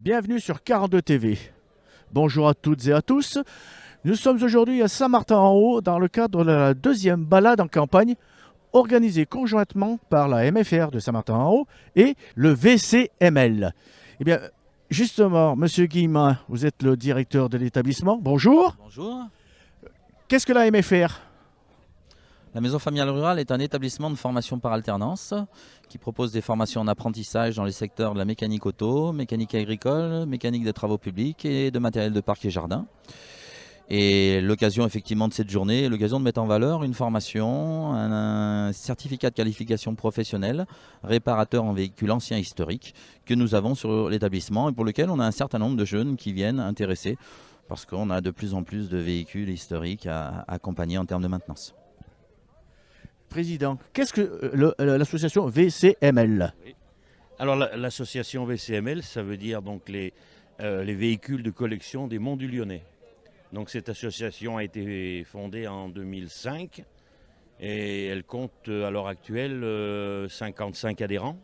Bienvenue sur 42 TV. Bonjour à toutes et à tous. Nous sommes aujourd'hui à Saint-Martin-en-Haut dans le cadre de la deuxième balade en campagne organisée conjointement par la MFR de Saint-Martin-en-Haut et le VCML. Eh bien, justement, Monsieur Guillemin, vous êtes le directeur de l'établissement. Bonjour. Bonjour. Qu'est-ce que la MFR? La Maison familiale rurale est un établissement de formation par alternance qui propose des formations en apprentissage dans les secteurs de la mécanique auto, mécanique agricole, mécanique des travaux publics et de matériel de parc et jardin. Et l'occasion effectivement de cette journée est l'occasion de mettre en valeur une formation, un certificat de qualification professionnelle, réparateur en véhicules anciens historiques que nous avons sur l'établissement et pour lequel on a un certain nombre de jeunes qui viennent intéressés parce qu'on a de plus en plus de véhicules historiques à accompagner en termes de maintenance. Président, qu'est-ce que l'association VCML? Oui. Alors l'association VCML, ça veut dire donc les véhicules de collection des Monts du Lyonnais. Donc cette association a été fondée en 2005 et elle compte à l'heure actuelle 55 adhérents.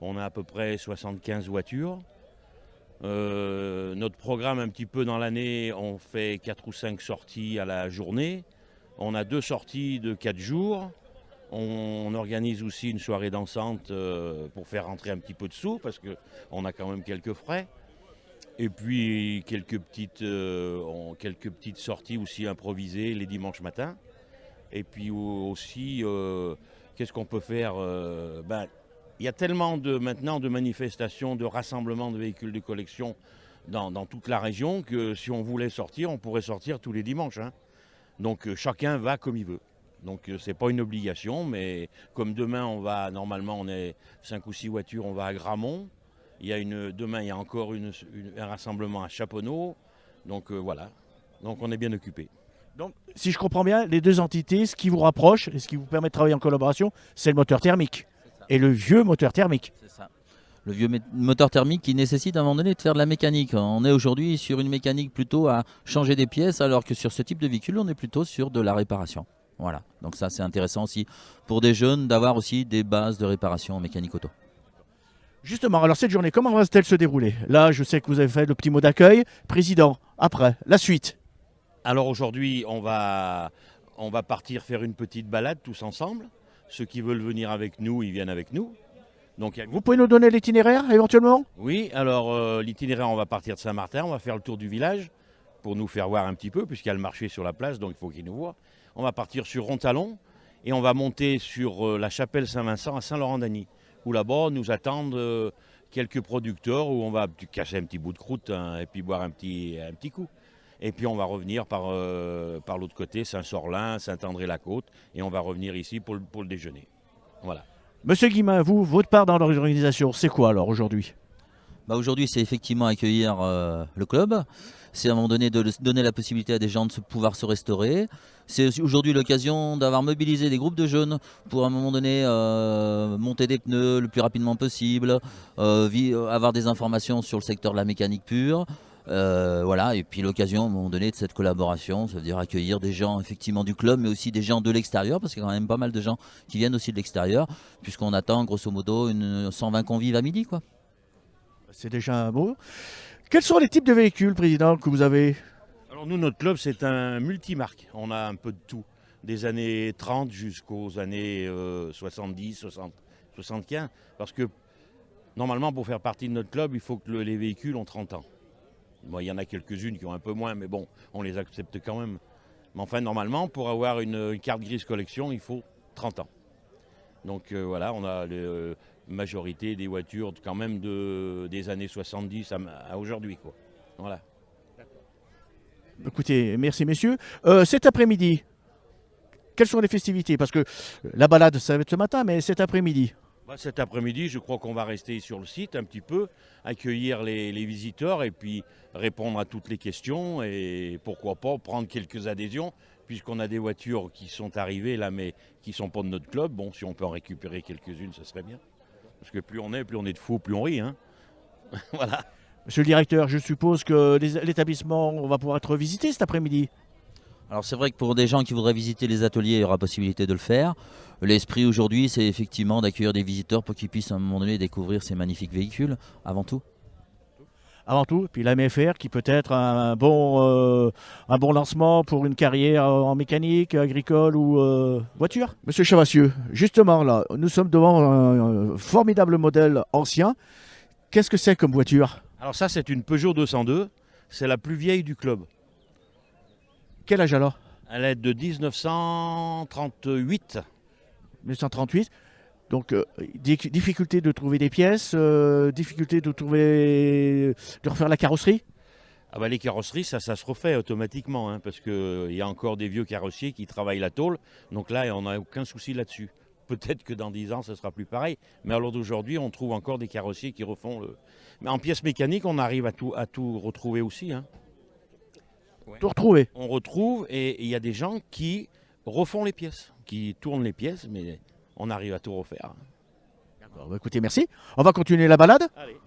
On a à peu près 75 voitures. Notre programme un petit peu dans l'année, on fait 4 ou 5 sorties à la journée. On a 2 sorties de 4 jours. On organise aussi une soirée dansante pour faire rentrer un petit peu de sous parce qu'on a quand même quelques frais. Et puis quelques petites sorties aussi improvisées les dimanches matins. Et puis aussi, qu'est-ce qu'on peut faire il y a tellement maintenant de manifestations, de rassemblements de véhicules de collection dans toute la région que si on voulait sortir, on pourrait sortir tous les dimanches. Hein. Donc chacun va comme il veut. Donc c'est pas une obligation, mais comme demain normalement on est 5 ou 6 voitures, on va à Gramont. Demain il y a encore un rassemblement à Chaponneau. Donc voilà, donc on est bien occupé. Donc, si je comprends bien, les deux entités, ce qui vous rapproche et ce qui vous permet de travailler en collaboration, c'est le moteur thermique. Et le vieux moteur thermique. C'est ça. Le vieux moteur thermique qui nécessite à un moment donné de faire de la mécanique. On est aujourd'hui sur une mécanique plutôt à changer des pièces, alors que sur ce type de véhicule, on est plutôt sur de la réparation. Voilà, donc ça c'est intéressant aussi pour des jeunes d'avoir aussi des bases de réparation en mécanique auto. Justement, alors cette journée, comment va-t-elle se dérouler? Là, je sais que vous avez fait le petit mot d'accueil. Président, après, la suite. Alors aujourd'hui, on va partir faire une petite balade tous ensemble. Ceux qui veulent venir avec nous, ils viennent avec nous. Donc, Vous pouvez nous donner l'itinéraire éventuellement? Oui, alors l'itinéraire, on va partir de Saint-Martin, on va faire le tour du village pour nous faire voir un petit peu, puisqu'il y a le marché sur la place, donc il faut qu'ils nous voient. On va partir sur Rontalon et on va monter sur la chapelle Saint-Vincent à Saint-Laurent-d'Agny, où là-bas nous attendent quelques producteurs, où on va casser un petit bout de croûte hein, et puis boire un petit coup. Et puis on va revenir par l'autre côté, Saint-Sorlin, Saint-André-la-Côte, et on va revenir ici pour le déjeuner. Voilà. Monsieur Guillemin, votre part dans l'organisation, c'est quoi alors aujourd'hui? Aujourd'hui, c'est effectivement accueillir le club. C'est à un moment donné de donner la possibilité à des gens de pouvoir se restaurer. C'est aujourd'hui l'occasion d'avoir mobilisé des groupes de jeunes pour à un moment donné monter des pneus le plus rapidement possible, avoir des informations sur le secteur de la mécanique pure. Voilà, et puis l'occasion à un moment donné de cette collaboration, ça veut dire accueillir des gens effectivement du club, mais aussi des gens de l'extérieur, parce qu'il y a quand même pas mal de gens qui viennent aussi de l'extérieur, puisqu'on attend grosso modo 120 convives à midi, quoi. C'est déjà un mot. Quels sont les types de véhicules, Président, que vous avez? Alors nous, notre club, c'est un multimarque. On a un peu de tout, des années 30 jusqu'aux années 70, 60, 75, parce que normalement, pour faire partie de notre club, il faut que les véhicules ont 30 ans. Bon, il y en a quelques-unes qui ont un peu moins, mais bon, on les accepte quand même. Mais enfin, normalement, pour avoir une carte grise collection, il faut 30 ans. Donc voilà, on a la majorité des voitures quand même des années 70 à aujourd'hui, quoi. Voilà. Écoutez, merci messieurs. Cet après-midi, quelles sont les festivités? Parce que la balade, ça va être ce matin, mais cet après-midi. Cet après-midi, je crois qu'on va rester sur le site un petit peu, accueillir les visiteurs et puis répondre à toutes les questions et pourquoi pas prendre quelques adhésions, puisqu'on a des voitures qui sont arrivées là, mais qui ne sont pas de notre club. Bon, si on peut en récupérer quelques-unes, ça serait bien. Parce que plus on est de fous, plus on rit. Hein. Voilà. Monsieur le directeur, je suppose que l'établissement va pouvoir être visité cet après-midi. Alors c'est vrai que pour des gens qui voudraient visiter les ateliers, il y aura possibilité de le faire. L'esprit aujourd'hui, c'est effectivement d'accueillir des visiteurs pour qu'ils puissent à un moment donné découvrir ces magnifiques véhicules, avant tout. avant tout. Puis la MFR qui peut être un bon lancement pour une carrière en mécanique, agricole ou voiture. Monsieur Chavassieux, justement là, nous sommes devant un formidable modèle ancien. Qu'est-ce que c'est comme voiture? Alors ça, c'est une Peugeot 202. C'est la plus vieille du club. Quel âge alors? Elle est de 1938. 1938. Donc, difficulté de trouver des pièces, difficulté de refaire la carrosserie. Ah bah les carrosseries, ça se refait automatiquement, hein, parce qu'il y a encore des vieux carrossiers qui travaillent la tôle. Donc là, on n'a aucun souci là-dessus. Peut-être que dans 10 ans, ce sera plus pareil. Mais à l'heure d'aujourd'hui, on trouve encore des carrossiers qui refont le... Mais en pièces mécaniques, on arrive à tout retrouver aussi. Hein. Tout retrouver. On retrouve et il y a des gens qui refont les pièces, qui tournent les pièces, mais on arrive à tout refaire. D'accord, bah écoutez, merci. On va continuer la balade. Allez.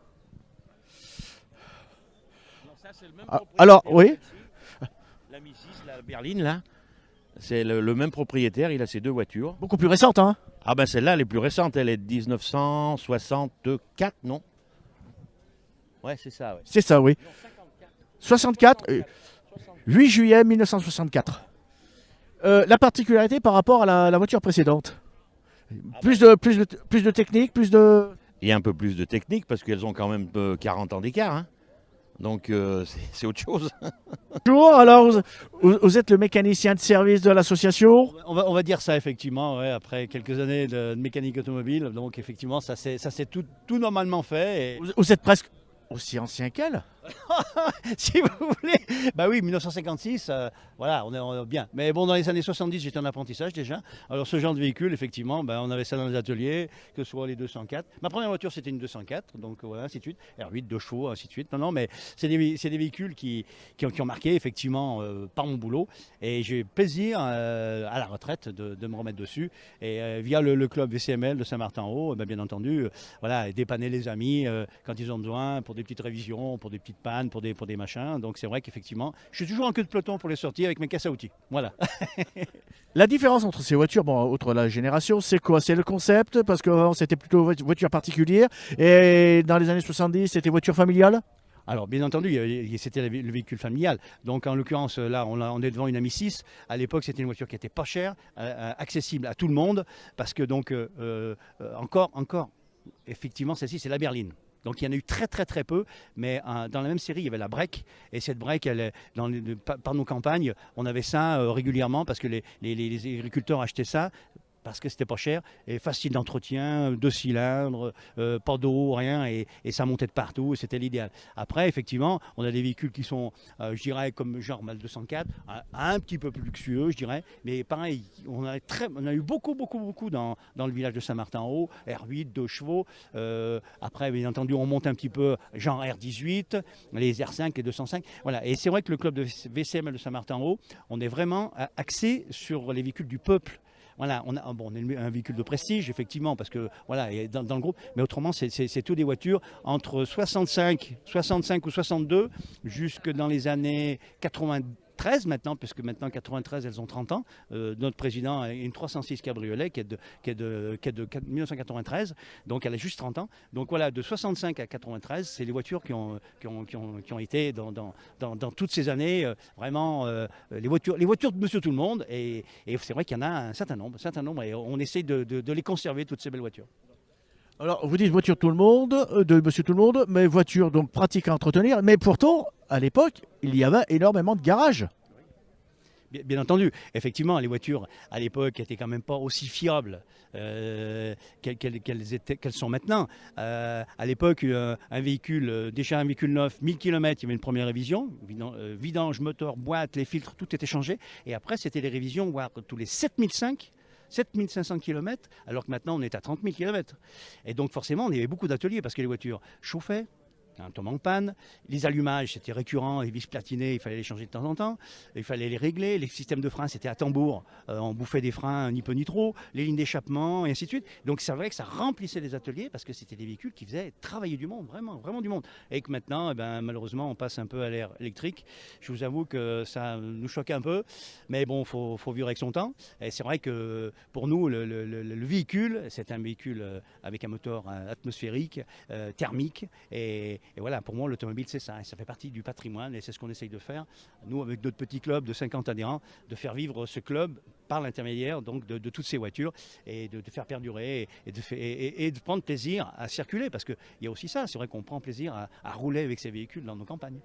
Ça, c'est le même Alors, oui. La Mi 6, la berline, là, c'est le même propriétaire, il a ses deux voitures. Beaucoup plus récente, hein? Ah ben celle-là, elle est plus récente, elle est de 1964, non? Ouais, c'est ça, ouais. C'est ça, oui. 64, 8 juillet 1964. La particularité par rapport à la voiture précédente. Plus de technique, plus de... Il y a un peu plus de technique parce qu'elles ont quand même 40 ans d'écart. Hein. Donc c'est autre chose. Bonjour, alors vous êtes le mécanicien de service de l'association. On va dire ça effectivement, ouais, après quelques années de mécanique automobile. Donc effectivement, ça s'est tout normalement fait. Et... Vous êtes presque aussi ancien qu'elle. si vous voulez. Bah oui, 1956, voilà, on est bien. Mais bon, dans les années 70, j'étais en apprentissage déjà. Alors ce genre de véhicule, effectivement, bah, on avait ça dans les ateliers, que ce soit les 204. Ma première voiture, c'était une 204, donc voilà, ainsi de suite. R8, 2 chevaux, ainsi de suite. Non, mais c'est des véhicules qui ont marqué, effectivement, par mon boulot. Et j'ai eu plaisir, à la retraite, de me remettre dessus. Et via le club VCML de Saint-Martin-en-Haut, bah, bien entendu, voilà, dépanner les amis quand ils ont besoin, pour des petites révisions, pour des petites pannes, pour des machins. Donc c'est vrai qu'effectivement, je suis toujours en queue de peloton pour les sorties avec mes caisses à outils. Voilà. La différence entre ces voitures, bon, outre la génération, c'est quoi? C'est le concept, parce qu'avant c'était plutôt voiture particulière, et dans les années 70, c'était voiture familiale. Alors, bien entendu, c'était le véhicule familial. Donc, en l'occurrence, là, on est devant une Ami 6. À l'époque, c'était une voiture qui n'était pas chère, accessible à tout le monde, parce que donc, encore, effectivement, celle-ci, c'est la berline. Donc il y en a eu très peu, mais dans la même série, il y avait la break, et cette break, par nos campagnes, on avait ça régulièrement parce que les agriculteurs achetaient ça, parce que c'était pas cher et facile d'entretien, 2 cylindres, pas d'eau, rien, et ça montait de partout, et c'était l'idéal. Après, effectivement, on a des véhicules qui sont, je dirais, comme genre Mal 204, un petit peu plus luxueux, je dirais, mais pareil, on a eu beaucoup dans le village de Saint-Martin-en-Haut, R8, 2 chevaux. Après, bien entendu, on monte un petit peu, genre R18, les R5, les 205. Voilà, et c'est vrai que le club de VCML de Saint-Martin-en-Haut, on est vraiment axé sur les véhicules du peuple. Voilà, on a un véhicule de prestige, effectivement, parce que voilà, dans le groupe, mais autrement, c'est tout des voitures entre 65 ou 62, jusque dans les années 93 maintenant, puisque maintenant 93, elles ont 30 ans. Notre président a une 306 cabriolet qui est de 1993, donc elle a juste 30 ans. Donc voilà, de 65 à 93, c'est les voitures qui ont été dans toutes ces années, vraiment les voitures de Monsieur Tout le Monde. Et c'est vrai qu'il y en a un certain nombre, et on essaie de les conserver, toutes ces belles voitures. Alors, vous dites voiture tout le monde, de Monsieur Tout le Monde, mais voiture donc pratique à entretenir. Mais pourtant, à l'époque, il y avait énormément de garages. Bien entendu, effectivement, les voitures à l'époque n'étaient quand même pas aussi fiables qu'elles sont maintenant. À l'époque, un véhicule neuf, 1000 km, il y avait une première révision, vidange, moteur, boîte, les filtres, tout était changé. Et après, c'était les révisions, voire tous les 7500 km, alors que maintenant on est à 30 000 km. Et donc forcément, on avait beaucoup d'ateliers parce que les voitures chauffaient, un tombe en panne, les allumages c'était récurrent, les vis platinées, il fallait les changer de temps en temps, il fallait les régler, les systèmes de frein c'était à tambour, on bouffait des freins ni peu ni trop, les lignes d'échappement et ainsi de suite. Donc c'est vrai que ça remplissait les ateliers parce que c'était des véhicules qui faisaient travailler du monde, vraiment du monde. Et que maintenant, malheureusement, on passe un peu à l'ère électrique. Je vous avoue que ça nous choquait un peu, mais bon, faut vivre avec son temps. Et c'est vrai que pour nous, le véhicule, c'est un véhicule avec un moteur atmosphérique, thermique, et Et voilà, pour moi, l'automobile, c'est ça. Et ça fait partie du patrimoine et c'est ce qu'on essaye de faire. Nous, avec notre petit club de 50 adhérents, de faire vivre ce club par l'intermédiaire donc de toutes ces voitures et de faire perdurer et de prendre plaisir à circuler. Parce qu'il y a aussi ça, c'est vrai qu'on prend plaisir à rouler avec ces véhicules dans nos campagnes.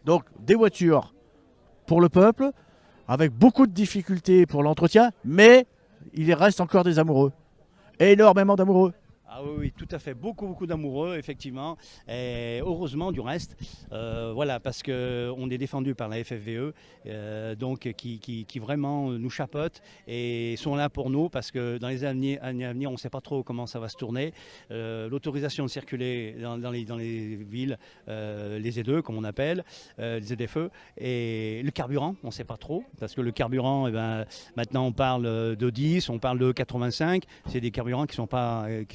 Donc des voitures pour le peuple, avec beaucoup de difficultés pour l'entretien, mais il reste encore des amoureux. Énormément d'amoureux. Ah oui, oui, tout à fait. Beaucoup d'amoureux, effectivement. Et heureusement, du reste. Voilà, parce qu'on est défendu par la FFVE, donc qui vraiment nous chapeautent et sont là pour nous parce que dans les années à venir, on ne sait pas trop comment ça va se tourner. L'autorisation de circuler dans les villes, les Z2, comme on appelle, les ZFE, et le carburant, on ne sait pas trop. Parce que le carburant, eh ben, maintenant, on parle de 10, on parle de 85. C'est des carburants qui ne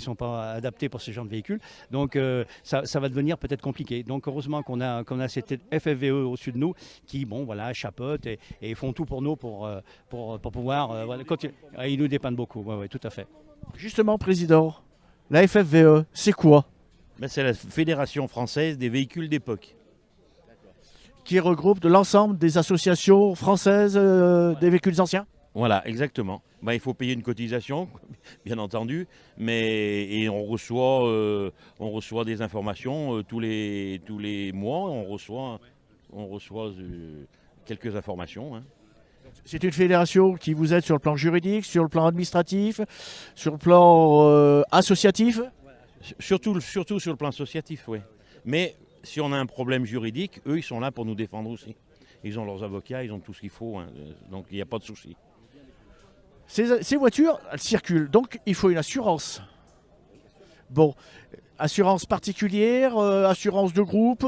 sont pas adaptés pour ce genre de véhicule. Donc ça va devenir peut-être compliqué. Donc heureusement qu'on a cette FFVE au-dessus de nous qui, bon, voilà, chapeautent et font tout pour nous pour pouvoir voilà, continuer. Ils nous dépendent beaucoup, oui, tout à fait. Justement, Président, la FFVE, c'est quoi? Ben, c'est la Fédération française des véhicules d'époque. Qui regroupe de l'ensemble des associations françaises des véhicules anciens? Voilà, exactement. Ben, il faut payer une cotisation, bien entendu, et on reçoit des informations tous les mois. On reçoit quelques informations. Hein. C'est une fédération qui vous aide sur le plan juridique, sur le plan administratif, sur le plan associatif? Surtout sur le plan associatif, oui. Mais si on a un problème juridique, eux, ils sont là pour nous défendre aussi. Ils ont leurs avocats, ils ont tout ce qu'il faut, hein, donc il n'y a pas de souci. Ces voitures, elles circulent, donc il faut une assurance. Bon, assurance particulière, assurance de groupe?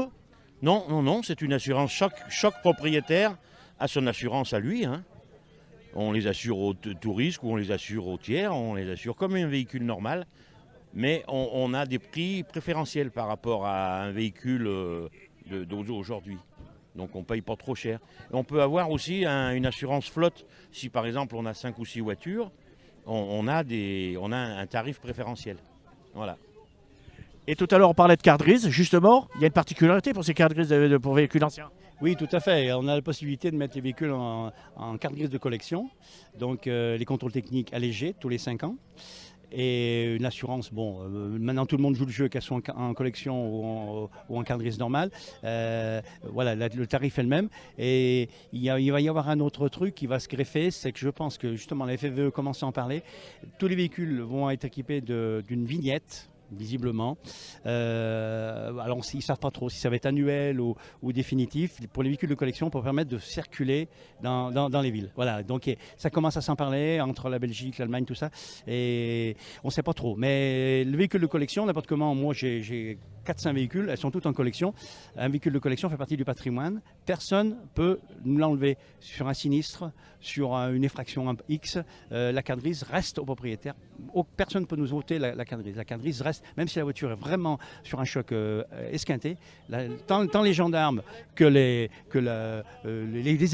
Non, c'est une assurance. Chaque propriétaire a son assurance à lui. Hein. On les assure au tout risque ou on les assure au tiers, on les assure comme un véhicule normal. Mais on a des prix préférentiels par rapport à un véhicule d'aujourd'hui. Donc on ne paye pas trop cher. Et on peut avoir aussi une assurance flotte. Si par exemple on a 5 ou 6 voitures, on a un tarif préférentiel. Voilà. Et tout à l'heure on parlait de carte grise, justement, il y a une particularité pour ces cartes grises pour véhicules anciens. Oui, tout à fait. On a la possibilité de mettre les véhicules en carte grise de collection. Donc les contrôles techniques allégés tous les 5 ans. Et une assurance, bon, maintenant tout le monde joue le jeu, qu'elle soit en collection ou en carte grise normale. Voilà, le tarif est le même. Et il va y avoir un autre truc qui va se greffer, c'est que je pense que justement la FFVE commence à en parler. Tous les véhicules vont être équipés d'une vignette, visiblement. Alors ils ne savent pas trop si ça va être annuel ou définitif pour les véhicules de collection pour permettre de circuler dans les villes. Voilà, donc ça commence à s'en parler entre la Belgique, l'Allemagne, tout ça, et on ne sait pas trop. Mais le véhicule de collection, n'importe comment, moi j'ai 400 véhicules, elles sont toutes en collection. Un véhicule de collection fait partie du patrimoine. Personne ne peut nous l'enlever sur un sinistre, sur une effraction X. La carte grise reste au propriétaire. Personne ne peut nous ôter la carte grise. La carte grise reste, même si la voiture est vraiment sur un choc esquinté, tant les gendarmes que les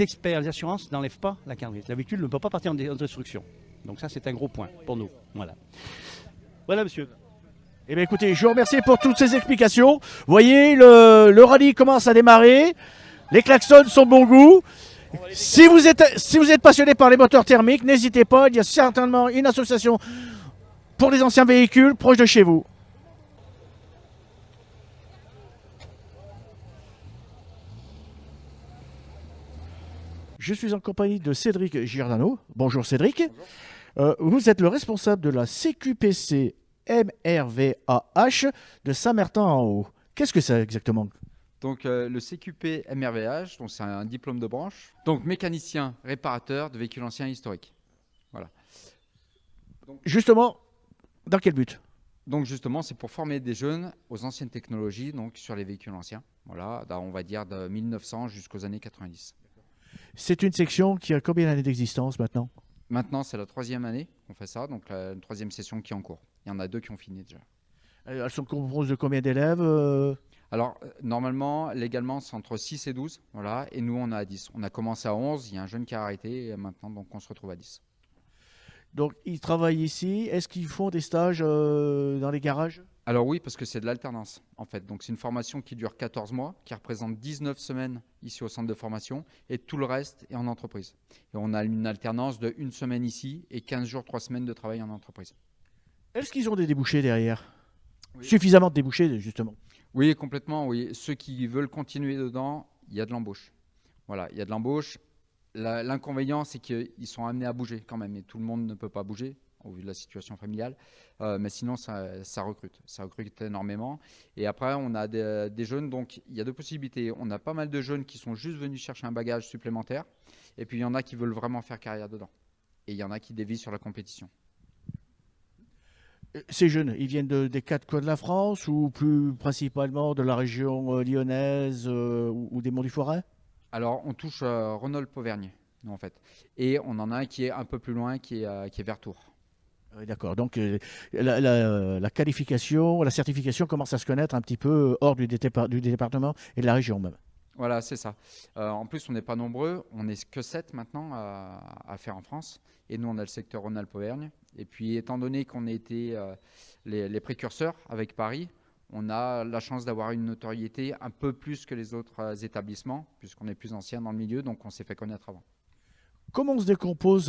experts, les assurances n'enlèvent pas la carte grise. La véhicule ne peut pas partir en destruction. Donc ça, c'est un gros point pour nous. Voilà. Voilà, monsieur. Eh bien écoutez, je vous remercie pour toutes ces explications. Vous voyez, le rallye commence à démarrer. Les klaxons sont de bon goût. Si vous êtes passionné par les moteurs thermiques, n'hésitez pas. Il y a certainement une association pour les anciens véhicules proche de chez vous. Je suis en compagnie de Cédric Giordano. Bonjour Cédric. Bonjour. Vous êtes le responsable de la CQPC MRVAH de Saint-Martin-en-Haut. Qu'est-ce que c'est exactement? Donc le CQP MRVH, c'est un diplôme de branche. Donc mécanicien réparateur de véhicules anciens et historiques. Voilà. Justement, dans quel but? Donc justement, c'est pour former des jeunes aux anciennes technologies, donc sur les véhicules anciens. Voilà, on va dire de 1900 jusqu'aux années 90. C'est une section qui a combien d'années d'existence maintenant? Maintenant, c'est la 3e année qu'on fait ça, donc la 3e session qui est en cours. Il y en a 2 qui ont fini déjà. Elles sont composées de combien d'élèves? Alors, normalement, légalement, c'est entre 6 et 12. Voilà, et nous, on est à 10. On a commencé à 11, il y a un jeune qui a arrêté, et maintenant, donc, on se retrouve à 10. Donc, ils travaillent ici. Est-ce qu'ils font des stages dans les garages? Alors oui, parce que c'est de l'alternance, en fait. Donc c'est une formation qui dure 14 mois, qui représente 19 semaines ici au centre de formation, et tout le reste est en entreprise. Et on a une alternance de 1 semaine ici et 15 jours, 3 semaines de travail en entreprise. Est-ce qu'ils ont des débouchés derrière? Oui. Suffisamment de débouchés, justement. Oui, complètement, oui. Ceux qui veulent continuer dedans, il y a de l'embauche. Voilà, il y a de l'embauche. L'inconvénient, c'est qu'ils sont amenés à bouger quand même, et tout le monde ne peut pas bouger au vu de la situation familiale. Mais sinon, ça recrute. Ça recrute énormément. Et après, on a des jeunes, donc il y a deux possibilités. On a pas mal de jeunes qui sont juste venus chercher un bagage supplémentaire. Et puis, il y en a qui veulent vraiment faire carrière dedans. Et il y en a qui dévient sur la compétition. Ces jeunes, ils viennent des quatre coins de la France ou plus principalement de la région lyonnaise ou des Monts du Forêt? Alors, on touche Rhône-Alpes-Auvergne, nous, en fait. Et on en a un qui est un peu plus loin, qui est vers Tours. Oui, d'accord. Donc la qualification, la certification commence à se connaître un petit peu hors du département et de la région même. Voilà, c'est ça. En plus, on n'est pas nombreux. On n'est que 7 maintenant à faire en France. Et nous, on a le secteur Rhône-Alpes-Auvergne. Et puis, étant donné qu'on a été les précurseurs avec Paris, on a la chance d'avoir une notoriété un peu plus que les autres établissements, puisqu'on est plus ancien dans le milieu, donc on s'est fait connaître avant. Comment se décompose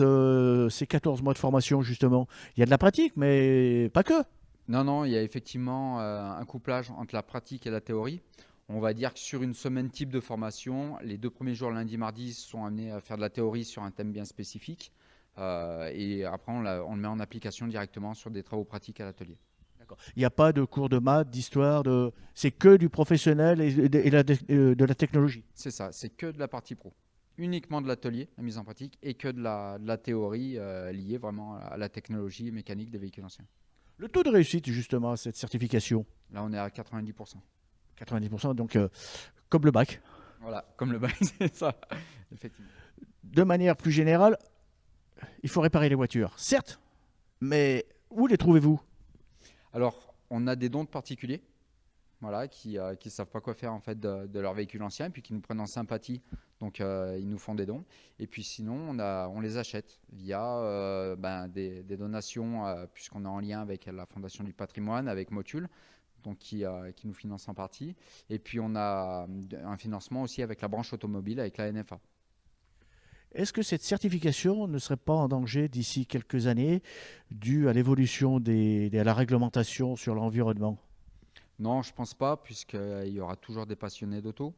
ces 14 mois de formation, justement? Il y a de la pratique, mais pas que. Non, non, il y a effectivement un couplage entre la pratique et la théorie. On va dire que sur une semaine type de formation, les 2 premiers jours, lundi, mardi, sont amenés à faire de la théorie sur un thème bien spécifique. Et après, on le met en application directement sur des travaux pratiques à l'atelier. D'accord. Il n'y a pas de cours de maths, d'histoire, c'est que du professionnel de la technologie. C'est ça, c'est que de la partie pro. Uniquement de l'atelier, la mise en pratique, et que de la théorie liée vraiment à la technologie et mécanique des véhicules anciens. Le taux de réussite, justement, à cette certification, Là, on est à 90%. 90%, donc comme le bac. Voilà, comme le bac, c'est ça, effectivement. De manière plus générale, il faut réparer les voitures, certes, mais où les trouvez-vous? Alors, on a des dons de particuliers, voilà, qui ne savent pas quoi faire en fait de leur véhicule ancien, et puis qui nous prennent en sympathie, donc ils nous font des dons. Et puis sinon, on les achète via des donations, puisqu'on est en lien avec la Fondation du patrimoine, avec Motul, donc qui nous finance en partie. Et puis on a un financement aussi avec la branche automobile, avec la NFA. Est-ce que cette certification ne serait pas en danger d'ici quelques années due à l'évolution à la réglementation sur l'environnement? Non, je pense pas, puisqu'il y aura toujours des passionnés d'auto.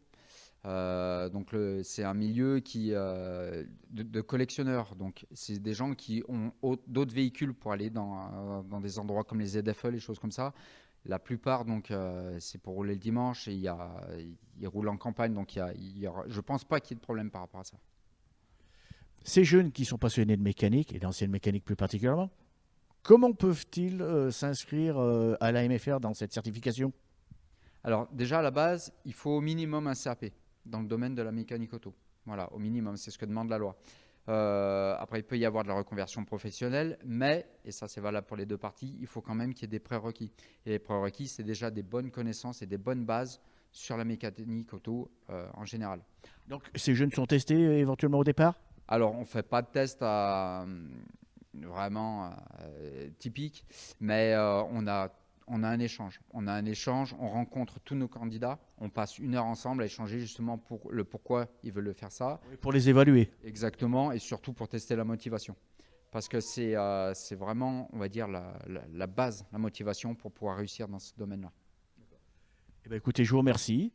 Donc c'est un milieu de collectionneurs. Donc c'est des gens qui ont d'autres véhicules pour aller dans des endroits comme les ZFE, les choses comme ça. La plupart, donc, c'est pour rouler le dimanche et ils roulent en campagne. Donc je pense pas qu'il y ait de problème par rapport à ça. Ces jeunes qui sont passionnés de mécanique, et d'ancienne mécanique plus particulièrement, comment peuvent-ils s'inscrire à la MFR dans cette certification? Alors déjà à la base, il faut au minimum un CAP dans le domaine de la mécanique auto. Voilà, au minimum, c'est ce que demande la loi. Après, il peut y avoir de la reconversion professionnelle, mais, et ça c'est valable pour les deux parties, il faut quand même qu'il y ait des prérequis. Et les prérequis, c'est déjà des bonnes connaissances et des bonnes bases sur la mécanique auto en général. Donc ces jeunes sont testés éventuellement au départ? Alors, on ne fait pas de test vraiment typique, mais on a un échange. On a un échange, on rencontre tous nos candidats, on passe 1 heure ensemble à échanger justement pour le pourquoi ils veulent faire ça. Pour les évaluer. Exactement, et surtout pour tester la motivation. Parce que c'est vraiment, on va dire, la base, la motivation pour pouvoir réussir dans ce domaine-là. Eh bien, écoutez, je vous remercie.